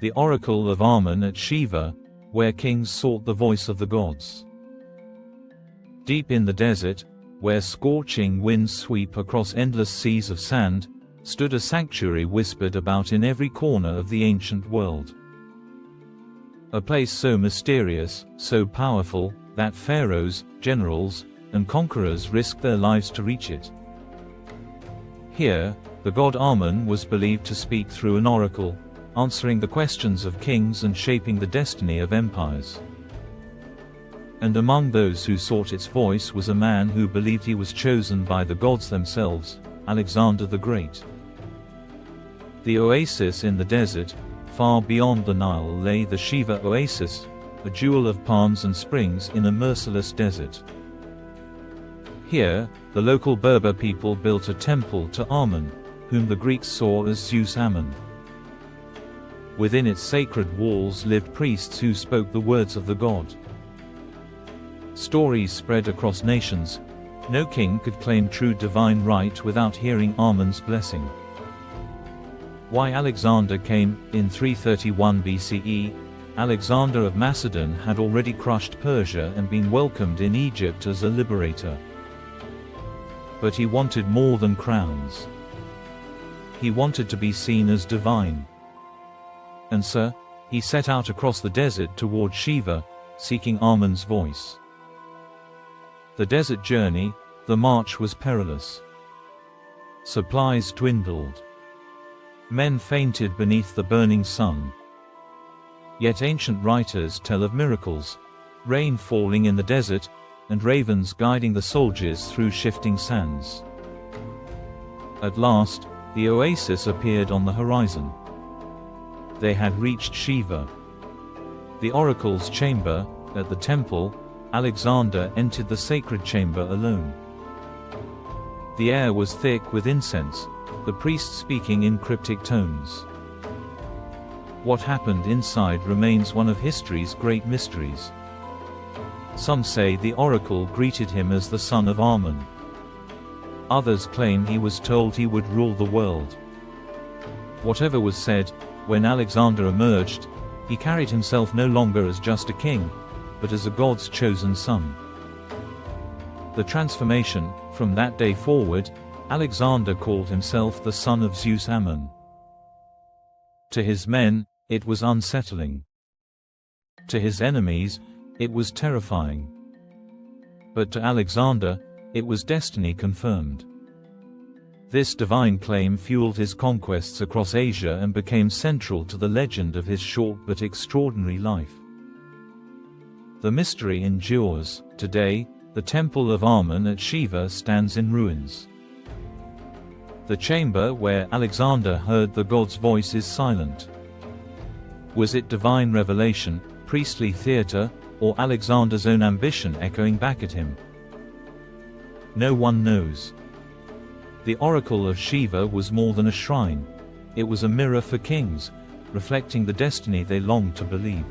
the Oracle of Amun at Shiva, where kings sought the voice of the gods. Deep in the desert, where scorching winds sweep across endless seas of sand, stood a sanctuary whispered about in every corner of the ancient world. A place so mysterious, so powerful, that pharaohs, generals, and conquerors risked their lives to reach it. Here, the god Amun was believed to speak through an oracle, answering the questions of kings and shaping the destiny of empires. And among those who sought its voice was a man who believed he was chosen by the gods themselves, Alexander the Great. The oasis in the desert, far beyond the Nile, lay the Siwa Oasis, a jewel of palms and springs in a merciless desert. Here, the local Berber people built a temple to Amun, whom the Greeks saw as Zeus Ammon. Within its sacred walls lived priests who spoke the words of the god. Stories spread across nations. No king could claim true divine right without hearing Amun's blessing. Why Alexander came, in 331 BCE, Alexander of Macedon had already crushed Persia and been welcomed in Egypt as a liberator. But he wanted more than crowns. He wanted to be seen as divine. And so, he set out across the desert toward Shiva, seeking Amun's voice. The desert journey, the march was perilous. Supplies dwindled. Men fainted beneath the burning sun. Yet ancient writers tell of miracles, rain falling in the desert, and ravens guiding the soldiers through shifting sands. At last, the oasis appeared on the horizon. They had reached Shiva. The oracle's chamber, at the temple, Alexander entered the sacred chamber alone. The air was thick with incense, the priests speaking in cryptic tones. What happened inside remains one of history's great mysteries. Some say the oracle greeted him as the son of Amun. Others claim he was told he would rule the world. Whatever was said, when Alexander emerged, he carried himself no longer as just a king, but as a god's chosen son. The transformation, from that day forward, Alexander called himself the son of Zeus Ammon. To his men, it was unsettling. To his enemies, it was terrifying. But to Alexander, it was destiny confirmed. This divine claim fueled his conquests across Asia and became central to the legend of his short but extraordinary life. The mystery endures. Today, the Temple of Amun at Shiva stands in ruins. The chamber where Alexander heard the god's voice is silent. Was it divine revelation, priestly theater, or Alexander's own ambition echoing back at him? No one knows. The Oracle of Shiva was more than a shrine. It was a mirror for kings, reflecting the destiny they longed to believe.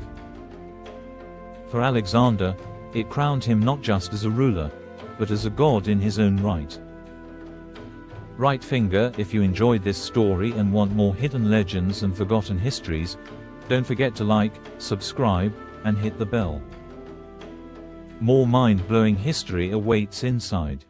For Alexander, it crowned him not just as a ruler, but as a god in his own right. Right finger if you enjoyed this story and want more hidden legends and forgotten histories. Don't forget to like, subscribe, and hit the bell. More mind-blowing history awaits inside.